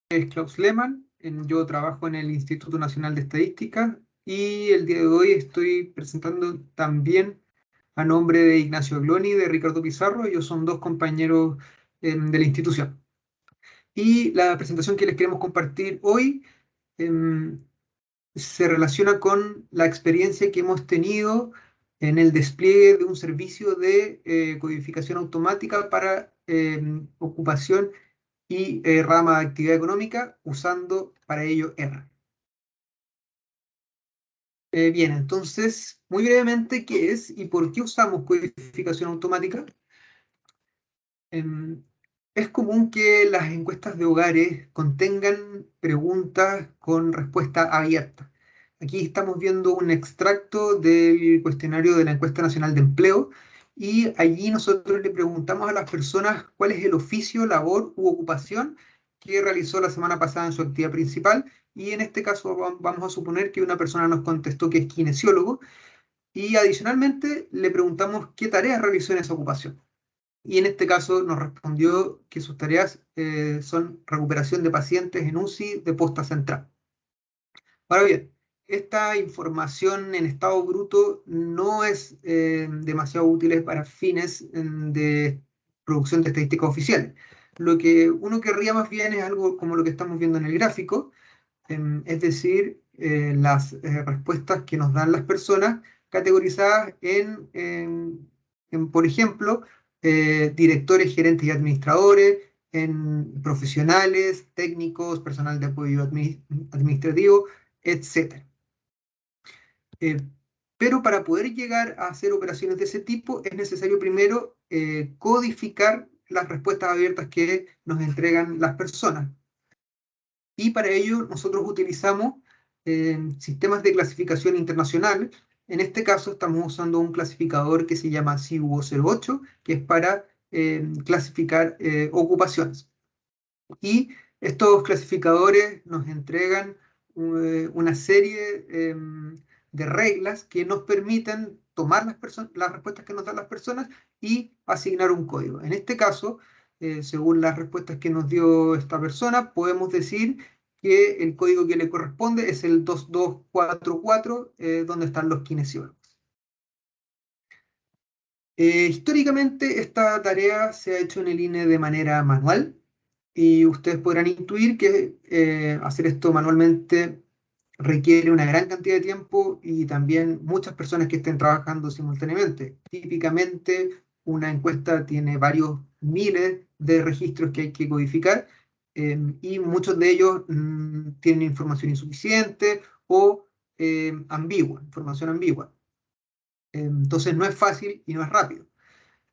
Es Klaus Lehmann, yo trabajo en el Instituto Nacional de Estadística y el día de hoy estoy presentando también a nombre de Ignacio Gloni y de Ricardo Pizarro. Ellos son dos compañeros de la institución. Y la presentación que les queremos compartir hoy em, se relaciona con la experiencia que hemos tenido en el despliegue de un servicio de codificación automática para ocupación y rama de actividad económica usando para ello R. Bien, entonces, muy brevemente, ¿qué es y por qué usamos codificación automática? Em, es común que las encuestas de hogares contengan preguntas con respuesta abierta. Aquí estamos viendo un extracto del cuestionario de la Encuesta Nacional de Empleo y allí nosotros le preguntamos a las personas cuál es el oficio, labor u ocupación que realizó la semana pasada en su actividad principal, y en este caso vamos a suponer que una persona nos contestó que es kinesiólogo, y adicionalmente le preguntamos qué tareas realizó en esa ocupación. Y en este caso nos respondió que sus tareas son recuperación de pacientes en UCI de posta central. Ahora bien, esta información en estado bruto no es demasiado útil para fines de producción de estadísticas oficiales. Lo que uno querría más bien es algo como lo que estamos viendo en el gráfico, es decir, las respuestas que nos dan las personas categorizadas por ejemplo, directores, gerentes y administradores, en profesionales, técnicos, personal de apoyo administrativo, etc. Eh, pero para poder llegar a hacer operaciones de ese tipo es necesario primero codificar las respuestas abiertas que nos entregan las personas. Y para ello nosotros utilizamos sistemas de clasificación internacional. En este caso estamos usando un clasificador que se llama CIUO08, que es para clasificar ocupaciones. Y estos clasificadores nos entregan una serie de reglas que nos permiten tomar las respuestas que nos dan las personas y asignar un código. En este caso, según las respuestas que nos dio esta persona, podemos decir que el código que le corresponde es el 2244, donde están los kinesiólogos. Históricamente, esta tarea se ha hecho en el INE de manera manual, y ustedes podrán intuir que hacer esto manualmente requiere una gran cantidad de tiempo y también muchas personas que estén trabajando simultáneamente. Típicamente, una encuesta tiene varios miles de registros que hay que codificar, y muchos de ellos tienen información insuficiente o ambigua, información ambigua. Entonces no es fácil y no es rápido.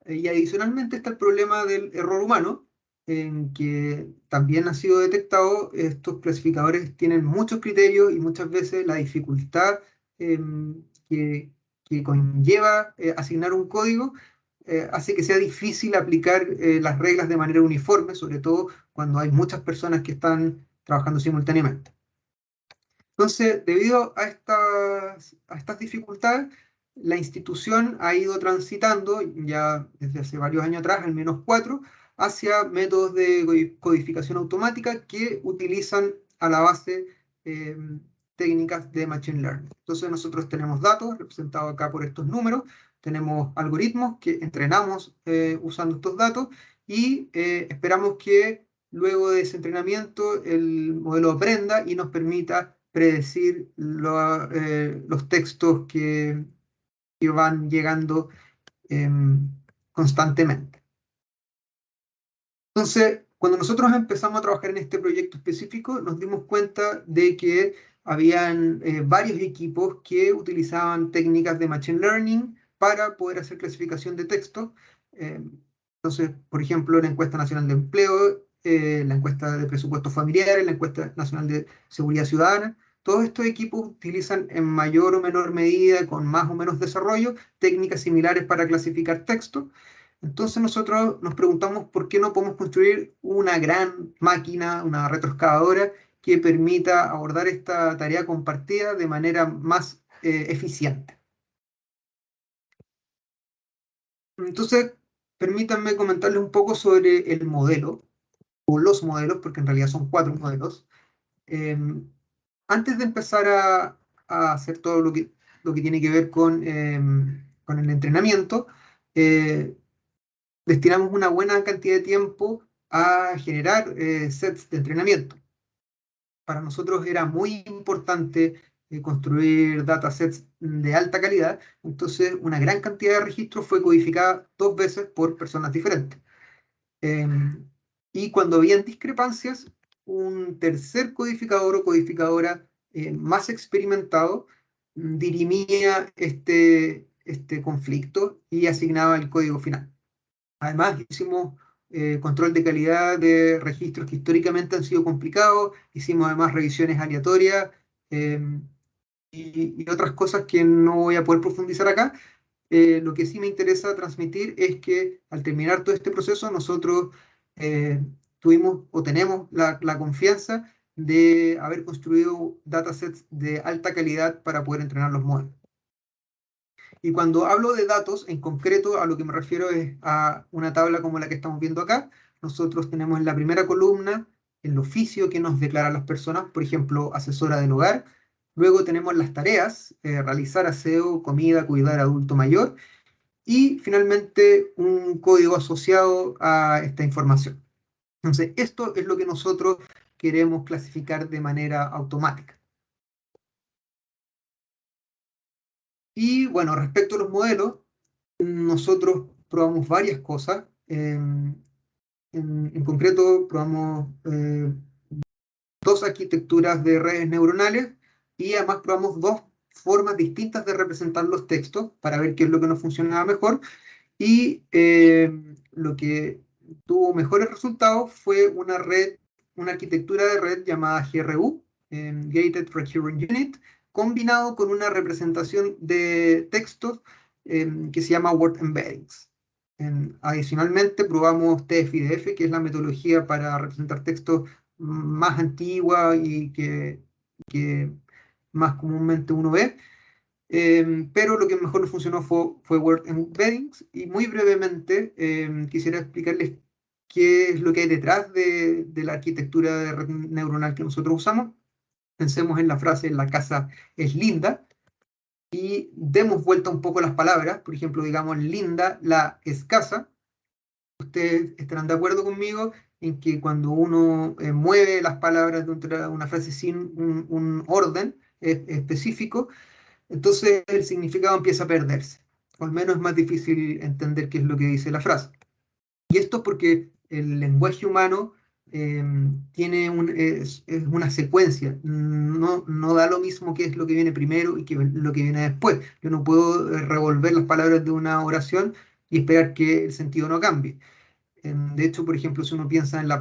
Y adicionalmente está el problema del error humano, en que también ha sido detectado. Estos clasificadores tienen muchos criterios y muchas veces la dificultad que, que conlleva asignar un código hace que sea difícil aplicar las reglas de manera uniforme, sobre todo cuando hay muchas personas que están trabajando simultáneamente. Entonces, debido a estas dificultades, la institución ha ido transitando ya desde hace varios años atrás, al menos 4, hacia métodos de codificación automática que utilizan a la base eh, técnicas de Machine Learning. Entonces nosotros tenemos datos representados acá por estos números, tenemos algoritmos que entrenamos usando estos datos, y esperamos que luego de ese entrenamiento el modelo aprenda y nos permita predecir los textos que van llegando eh, constantemente. Entonces, cuando nosotros empezamos a trabajar en este proyecto específico, nos dimos cuenta de que habían varios equipos que utilizaban técnicas de Machine Learning para poder hacer clasificación de texto. Eh, entonces, por ejemplo, la encuesta nacional de empleo, la encuesta de presupuestos familiares, la encuesta nacional de seguridad ciudadana, todos estos equipos utilizan en mayor o menor medida, con más o menos desarrollo, técnicas similares para clasificar texto. Entonces nosotros nos preguntamos por qué no podemos construir una gran máquina, una retroexcavadora, que permita abordar esta tarea compartida de manera más eficiente. Entonces, permítanme comentarles un poco sobre el modelo. o los modelos, porque en realidad son 4 modelos, antes de empezar a hacer todo lo que tiene que ver con el entrenamiento, eh, destinamos una buena cantidad de tiempo a generar sets de entrenamiento. Para nosotros era muy importante construir datasets de alta calidad, entonces una gran cantidad de registros fue codificada 2 veces por personas diferentes. Eh, y cuando habían discrepancias, un tercer codificador o codificadora más experimentado dirimía este conflicto y asignaba el código final. Además, hicimos control de calidad de registros que históricamente han sido complicados, hicimos además revisiones aleatorias eh, y otras cosas que no voy a poder profundizar acá. Lo que sí me interesa transmitir es que al terminar todo este proceso, nosotros tuvimos o tenemos la confianza de haber construido datasets de alta calidad para poder entrenar los modelos. Y cuando hablo de datos, en concreto a lo que me refiero es a una tabla como la que estamos viendo acá. Nosotros tenemos en la primera columna el oficio que nos declaran las personas, por ejemplo, asesora del hogar. Luego tenemos las tareas, realizar aseo, comida, cuidar adulto mayor. Y finalmente un código asociado a esta información. Entonces, esto es lo que nosotros queremos clasificar de manera automática. Y bueno, respecto a los modelos, nosotros probamos varias cosas. En concreto, probamos 2 arquitecturas de redes neuronales y además probamos 2 formas distintas de representar los textos para ver qué es lo que nos funcionaba mejor. Y lo que tuvo mejores resultados fue una arquitectura de red llamada GRU, Gated Recurrent Unit, combinado con una representación de textos que se llama Word Embeddings. Adicionalmente, probamos TF-IDF, que es la metodología para representar textos más antigua y que más comúnmente uno ve. Pero lo que mejor nos funcionó fue Word Embeddings, y muy brevemente quisiera explicarles qué es lo que hay detrás de la arquitectura de red neuronal que nosotros usamos. Pensemos en la frase "la casa es linda" y demos vuelta un poco las palabras. Por ejemplo, digamos linda, la escasa. Ustedes estarán de acuerdo conmigo en que cuando uno mueve las palabras dentro de una frase sin un orden específico, entonces el significado empieza a perderse, o al menos es más difícil entender qué es lo que dice la frase. Y esto porque el lenguaje humano es una secuencia, no da lo mismo qué es lo que viene primero y qué es lo que viene después. Yo no puedo revolver las palabras de una oración y esperar que el sentido no cambie. De hecho, por ejemplo, si uno piensa en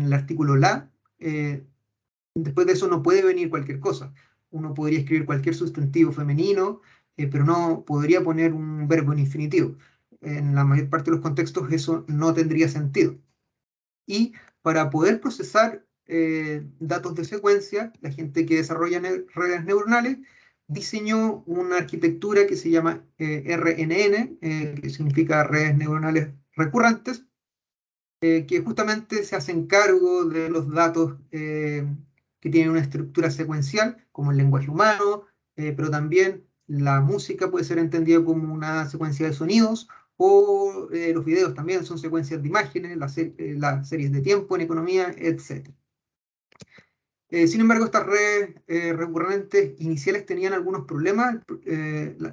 el artículo la, después de eso no puede venir cualquier cosa. Uno podría escribir cualquier sustantivo femenino, pero no podría poner un verbo en infinitivo. En la mayor parte de los contextos eso no tendría sentido. Y para poder procesar datos de secuencia, la gente que desarrolla redes neuronales diseñó una arquitectura que se llama RNN, que significa redes neuronales recurrentes, que justamente se hacen cargo de los datos que tienen una estructura secuencial, como el lenguaje humano, pero también la música puede ser entendida como una secuencia de sonidos, o los videos también son secuencias de imágenes, las series de tiempo en economía, etc. Sin embargo, estas redes recurrentes iniciales tenían algunos problemas.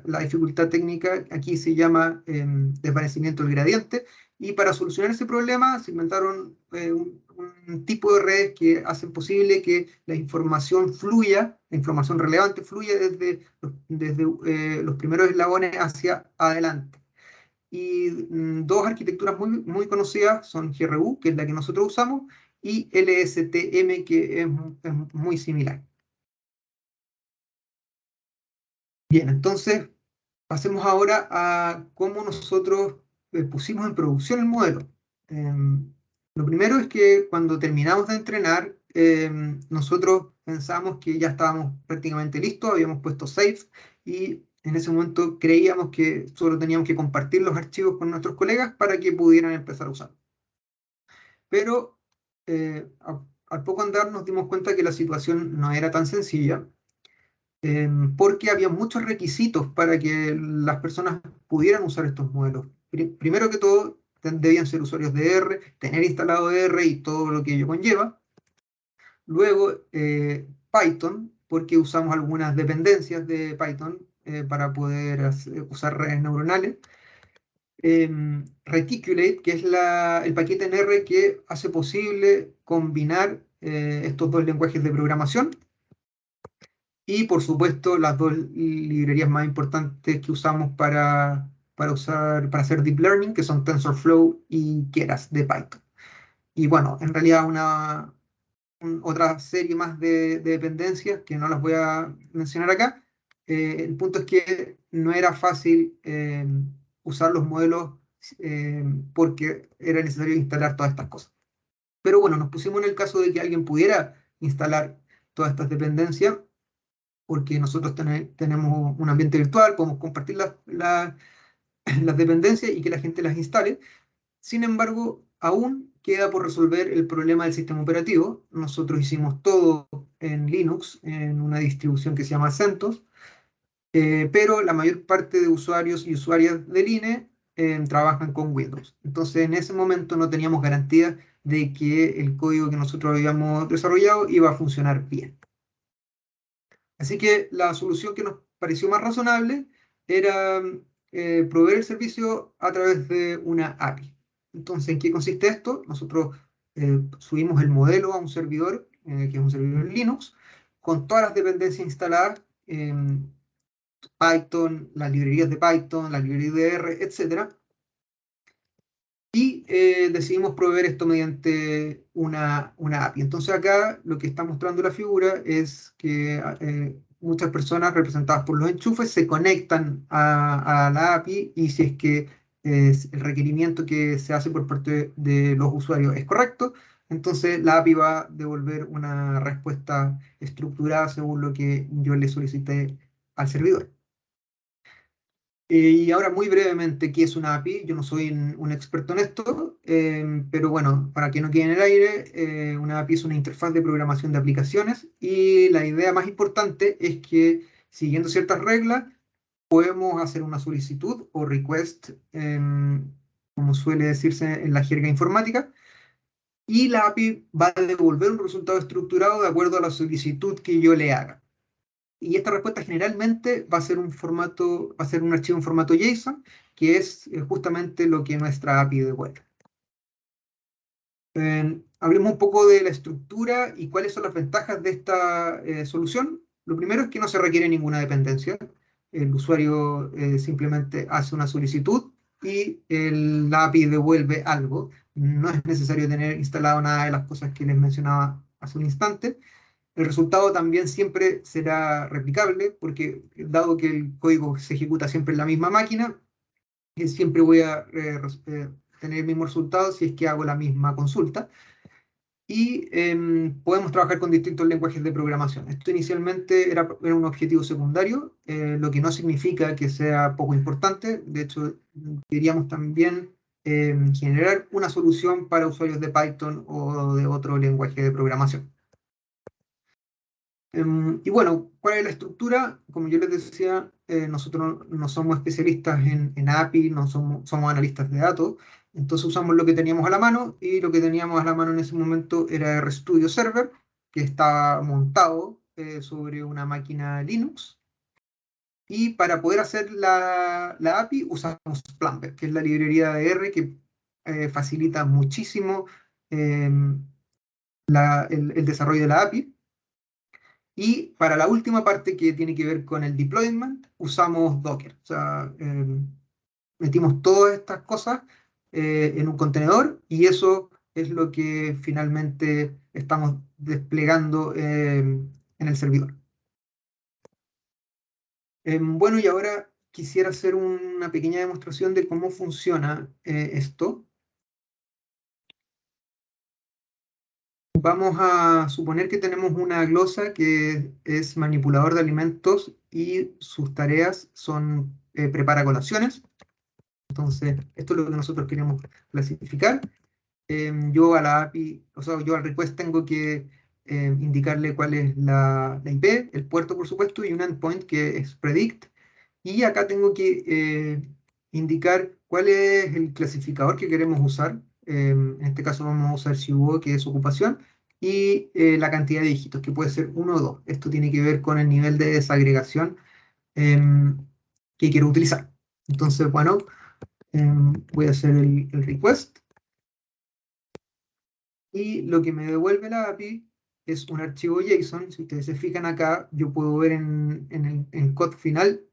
La dificultad técnica aquí se llama desvanecimiento del gradiente, y para solucionar ese problema se inventaron un tipo de redes que hacen posible que la información fluya, la información relevante fluya desde los primeros eslabones hacia adelante. Y 2 arquitecturas muy conocidas son GRU, que es la que nosotros usamos, y LSTM, que es muy similar. Bien, entonces pasemos ahora a cómo nosotros pusimos en producción el modelo. Lo primero es que cuando terminamos de entrenar, nosotros pensamos que ya estábamos prácticamente listos, habíamos puesto save, y en ese momento creíamos que solo teníamos que compartir los archivos con nuestros colegas para que pudieran empezar a usar. Pero al poco andar nos dimos cuenta que la situación no era tan sencilla, porque había muchos requisitos para que las personas pudieran usar estos modelos. Primero que todo, debían ser usuarios de R, tener instalado R y todo lo que ello conlleva. Luego, Python, porque usamos algunas dependencias de Python para poder usar redes neuronales. Reticulate, que es el paquete en R que hace posible combinar estos dos lenguajes de programación. Y por supuesto, las dos librerías más importantes que usamos para hacer Deep Learning, que son TensorFlow y Keras de Python. Y bueno, en realidad otra serie más de dependencias que no las voy a mencionar acá. El punto es que no era fácil usar los modelos porque era necesario instalar todas estas cosas. Pero bueno, nos pusimos en el caso de que alguien pudiera instalar todas estas dependencias, porque nosotros tenemos un ambiente virtual, podemos compartir las dependencias y que la gente las instale. Sin embargo, aún queda por resolver el problema del sistema operativo. Nosotros hicimos todo en Linux, en una distribución que se llama CentOS, pero la mayor parte de usuarios y usuarias del INE trabajan con Windows. Entonces, en ese momento no teníamos garantía de que el código que nosotros habíamos desarrollado iba a funcionar bien. Así que la solución que nos pareció más razonable era proveer el servicio a través de una API. Entonces, ¿en qué consiste esto? Nosotros subimos el modelo a un servidor, que es un servidor en Linux, con todas las dependencias instaladas, Python, las librerías de Python, las librerías de R, etc. Y decidimos proveer esto mediante una API. Entonces acá lo que está mostrando la figura es que muchas personas representadas por los enchufes se conectan a la API, y si es que el requerimiento que se hace por parte de los usuarios es correcto, entonces la API va a devolver una respuesta estructurada según lo que yo le solicité al servidor. Y ahora muy brevemente, ¿qué es una API? Yo no soy un experto en esto, pero bueno, para que no quede en el aire, una API es una interfaz de programación de aplicaciones, y la idea más importante es que, siguiendo ciertas reglas, podemos hacer una solicitud o request, como suele decirse en la jerga informática, y la API va a devolver un resultado estructurado de acuerdo a la solicitud que yo le haga. Y esta respuesta generalmente va a ser va a ser un archivo en formato JSON, que es justamente lo que nuestra API devuelve. Hablemos un poco de la estructura y cuáles son las ventajas de esta solución. Lo primero es que no se requiere ninguna dependencia. El usuario simplemente hace una solicitud y la API devuelve algo. No es necesario tener instalado nada de las cosas que les mencionaba hace un instante. El resultado también siempre será replicable, porque dado que el código se ejecuta siempre en la misma máquina, siempre voy a tener el mismo resultado si es que hago la misma consulta. Y podemos trabajar con distintos lenguajes de programación. Esto inicialmente era un objetivo secundario, lo que no significa que sea poco importante. De hecho, queríamos también generar una solución para usuarios de Python o de otro lenguaje de programación. Y bueno, ¿cuál es la estructura? Como yo les decía, nosotros no somos especialistas en API, no somos analistas de datos, entonces usamos lo que teníamos a la mano, y lo que teníamos a la mano en ese momento era RStudio Server, que estaba montado sobre una máquina Linux, y para poder hacer la API usamos Plumber, que es la librería de R que facilita muchísimo el desarrollo de la API. Y para la última parte, que tiene que ver con el deployment, usamos Docker. O sea, metimos todas estas cosas en un contenedor, y eso es lo que finalmente estamos desplegando en el servidor. Bueno, y ahora quisiera hacer una pequeña demostración de cómo funciona esto. Vamos a suponer que tenemos una glosa que es manipulador de alimentos, y sus tareas son prepara colaciones. Entonces, esto es lo que nosotros queremos clasificar. yo a la API, o sea, yo al request tengo que indicarle cuál es la IP, el puerto por supuesto, y un endpoint que es predict. Y acá tengo que indicar cuál es el clasificador que queremos usar. En este caso vamos a usar CUO, que es ocupación, y la cantidad de dígitos, que puede ser uno o 2. Esto tiene que ver con el nivel de desagregación em, que quiero utilizar. Entonces, bueno, voy a hacer el request. Y lo que me devuelve la API es un archivo JSON. Si ustedes se fijan acá, yo puedo ver en code final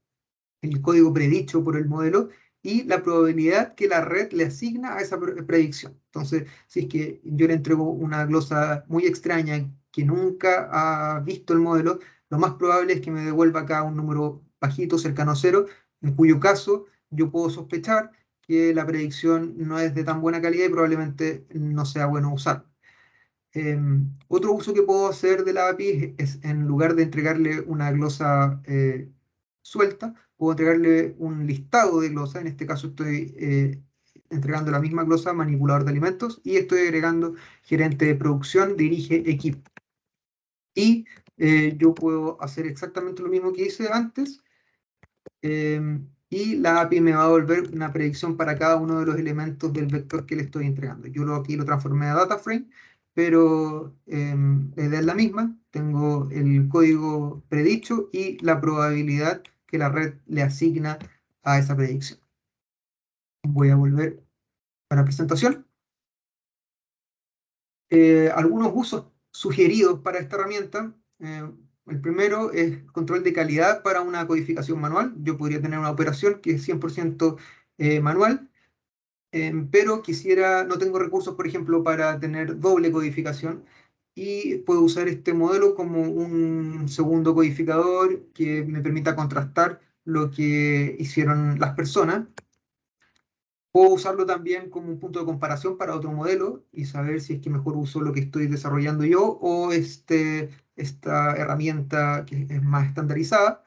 el código predicho por el modelo y la probabilidad que la red le asigna a esa predicción. Entonces, si es que yo le entrego una glosa muy extraña que nunca ha visto el modelo, lo más probable es que me devuelva acá un número bajito, cercano a cero, en cuyo caso yo puedo sospechar que la predicción no es de tan buena calidad y probablemente no sea bueno usar. Otro uso que puedo hacer de la API es, en lugar de entregarle una glosa suelta, puedo entregarle un listado de glosas. En este caso estoy entregando la misma glosa manipulador de alimentos y estoy agregando gerente de producción, dirige equipo. Y yo puedo hacer exactamente lo mismo que hice antes, y la API me va a devolver una predicción para cada uno de los elementos del vector que le estoy entregando. Yo aquí lo transformé a data frame, pero la idea es la misma. Tengo el código predicho y la probabilidad que la red le asigna a esa predicción. Voy a volver para presentación. Algunos usos sugeridos para esta herramienta. El primero es control de calidad para una codificación manual. Yo podría tener una operación que es 100% manual, pero no tengo recursos, por ejemplo, para tener doble codificación y puedo usar este modelo como un segundo codificador que me permita contrastar lo que hicieron las personas. Puedo usarlo también como un punto de comparación para otro modelo y saber si es que mejor uso lo que estoy desarrollando yo o esta herramienta que es más estandarizada.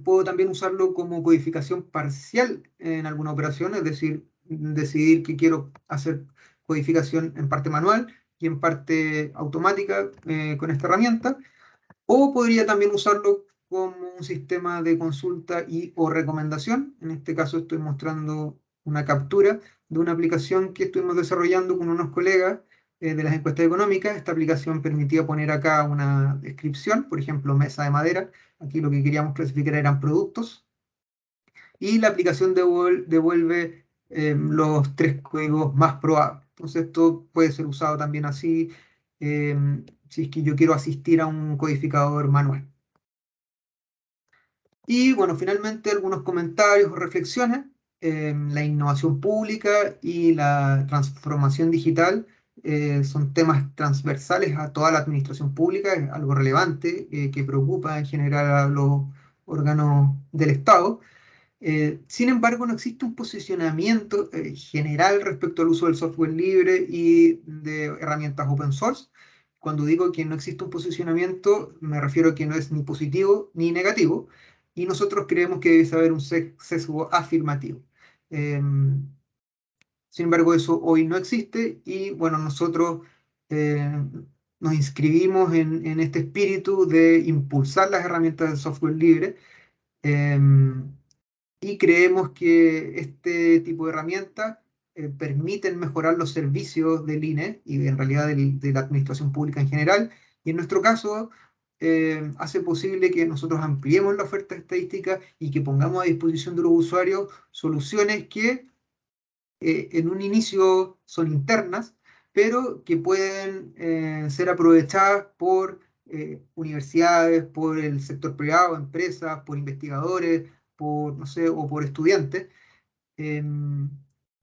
Puedo también usarlo como codificación parcial en alguna operación, es decir, decidir que quiero hacer codificación en parte manual y en parte automática con esta herramienta. O podría también usarlo como un sistema de consulta y o recomendación. En este caso estoy mostrando una captura de una aplicación que estuvimos desarrollando con unos colegas de las encuestas económicas. Esta aplicación permitía poner acá una descripción, por ejemplo, mesa de madera. Aquí lo que queríamos clasificar eran productos. Y la aplicación devuelve los tres códigos más probables. Entonces esto puede ser usado también así si es que yo quiero asistir a un codificador manual. Y bueno, finalmente algunos comentarios o reflexiones. La innovación pública y la transformación digital son temas transversales a toda la administración pública, es algo relevante que preocupa en general a los órganos del Estado. Sin embargo, no existe un posicionamiento general respecto al uso del software libre y de herramientas open source. Cuando digo que no existe un posicionamiento, me refiero a que no es ni positivo ni negativo, y nosotros creemos que debe haber un sesgo afirmativo. Sin embargo, eso hoy no existe y bueno, nosotros eh, nos inscribimos en este espíritu de impulsar las herramientas de software libre. em, y creemos que este tipo de herramientas permiten mejorar los servicios del INE y en realidad de la administración pública en general. Y en nuestro caso, hace posible que nosotros ampliemos la oferta estadística y que pongamos a disposición de los usuarios soluciones que en un inicio son internas, pero que pueden ser aprovechadas por universidades, por el sector privado, empresas, por investigadores, por, no sé, o por estudiantes, em,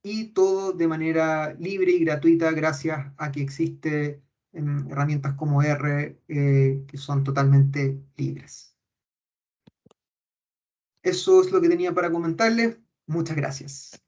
y todo de manera libre y gratuita gracias a que existe herramientas como R que son totalmente libres. Eso es lo que tenía para comentarles. Muchas gracias.